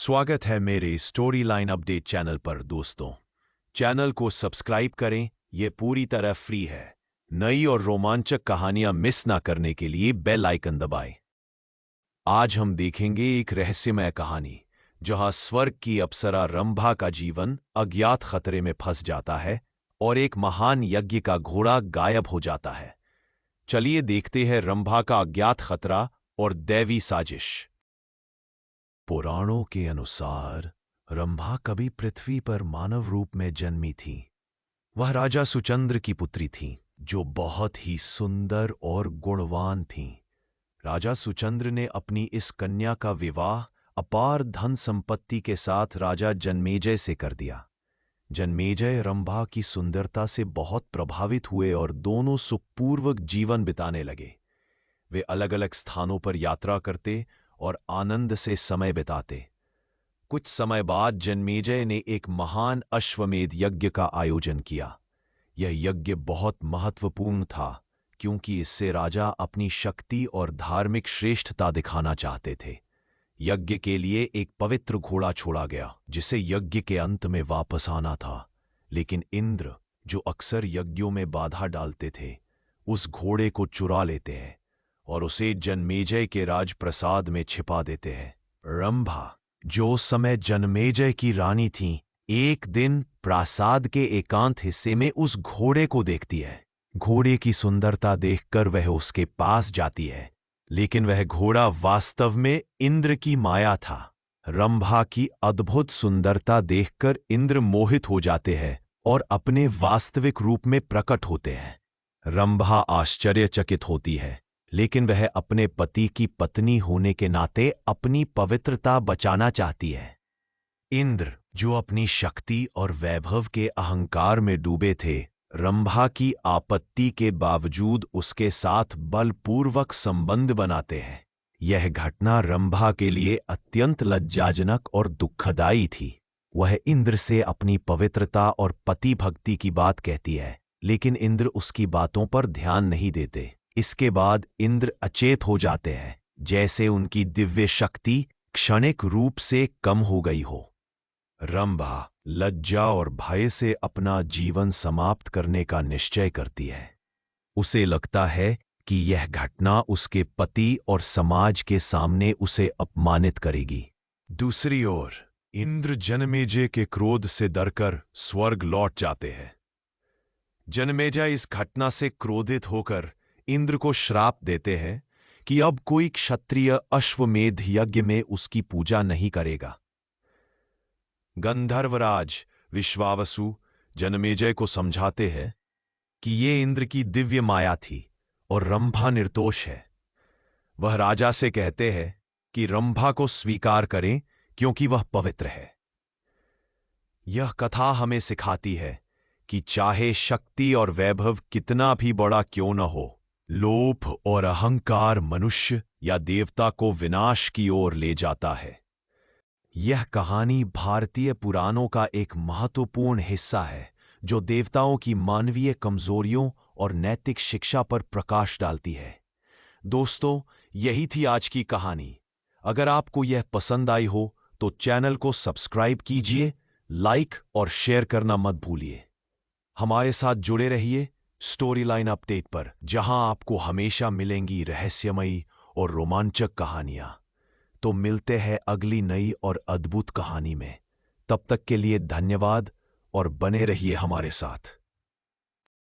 स्वागत है मेरे स्टोरी लाइन अपडेट चैनल पर दोस्तों। चैनल को सब्सक्राइब करें, यह पूरी तरह फ्री है। नई और रोमांचक कहानियां मिस ना करने के लिए बेल आइकन दबाएं। आज हम देखेंगे एक रहस्यमय कहानी जहां स्वर्ग की अप्सरा रंभा का जीवन अज्ञात खतरे में फंस जाता है और एक महान यज्ञ का घोड़ा गायब हो जाता है। चलिए देखते हैं रंभा का अज्ञात खतरा और दैवी साजिश। पुराणों के अनुसार रंभा कभी पृथ्वी पर मानव रूप में जन्मी थी। वह राजा सुचंद्र की पुत्री थी, जो बहुत ही सुंदर और गुणवान थी। राजा सुचंद्र ने अपनी इस कन्या का विवाह अपार धन संपत्ति के साथ राजा जनमेजय से कर दिया। जनमेजय रंभा की सुंदरता से बहुत प्रभावित हुए और दोनों सुखपूर्वक जीवन बिताने लगे। वे अलग अलग स्थानों पर यात्रा करते और आनंद से समय बिताते। कुछ समय बाद जनमेजय ने एक महान अश्वमेध यज्ञ का आयोजन किया। यह यज्ञ बहुत महत्वपूर्ण था क्योंकि इससे राजा अपनी शक्ति और धार्मिक श्रेष्ठता दिखाना चाहते थे। यज्ञ के लिए एक पवित्र घोड़ा छोड़ा गया जिसे यज्ञ के अंत में वापस आना था, लेकिन इंद्र, जो अक्सर यज्ञों में बाधा डालते थे, उस घोड़े को चुरा लेते हैं और उसे जनमेजय के राजप्रसाद में छिपा देते हैं। रंभा, जो उस समय जनमेजय की रानी थी, एक दिन प्रासाद के एकांत हिस्से में उस घोड़े को देखती है। घोड़े की सुंदरता देखकर वह उसके पास जाती है, लेकिन वह घोड़ा वास्तव में इंद्र की माया था। रंभा की अद्भुत सुंदरता देखकर इंद्र मोहित हो जाते हैं और अपने वास्तविक रूप में प्रकट होते हैं। रंभा आश्चर्यचकित होती है, लेकिन वह अपने पति की पत्नी होने के नाते अपनी पवित्रता बचाना चाहती है। इंद्र, जो अपनी शक्ति और वैभव के अहंकार में डूबे थे, रंभा की आपत्ति के बावजूद उसके साथ बलपूर्वक संबंध बनाते हैं। यह घटना रंभा के लिए अत्यंत लज्जाजनक और दुखदायी थी। वह इंद्र से अपनी पवित्रता और पति भक्ति की बात कहती है, लेकिन इंद्र उसकी बातों पर ध्यान नहीं देते। इसके बाद इंद्र अचेत हो जाते हैं, जैसे उनकी दिव्य शक्ति क्षणिक रूप से कम हो गई हो। रंभा लज्जा और भय से अपना जीवन समाप्त करने का निश्चय करती है। उसे लगता है कि यह घटना उसके पति और समाज के सामने उसे अपमानित करेगी। दूसरी ओर इंद्र जनमेजय के क्रोध से डरकर स्वर्ग लौट जाते हैं। जनमेजय इस घटना से क्रोधित होकर इंद्र को श्राप देते हैं कि अब कोई क्षत्रिय अश्वमेध यज्ञ में उसकी पूजा नहीं करेगा। गंधर्वराज विश्वावसु जनमेजय को समझाते हैं कि ये इंद्र की दिव्य माया थी और रंभा निर्दोष है। वह राजा से कहते हैं कि रंभा को स्वीकार करें क्योंकि वह पवित्र है। यह कथा हमें सिखाती है कि चाहे शक्ति और वैभव कितना भी बड़ा क्यों न हो, लोभ और अहंकार मनुष्य या देवता को विनाश की ओर ले जाता है। यह कहानी भारतीय पुराणों का एक महत्वपूर्ण हिस्सा है जो देवताओं की मानवीय कमजोरियों और नैतिक शिक्षा पर प्रकाश डालती है। दोस्तों, यही थी आज की कहानी। अगर आपको यह पसंद आई हो तो चैनल को सब्सक्राइब कीजिए, लाइक और शेयर करना मत भूलिए। हमारे साथ जुड़े रहिए स्टोरी लाइन अपडेट पर, जहां आपको हमेशा मिलेंगी रहस्यमयी और रोमांचक कहानियां। तो मिलते हैं अगली नई और अद्भुत कहानी में। तब तक के लिए धन्यवाद और बने रहिए हमारे साथ।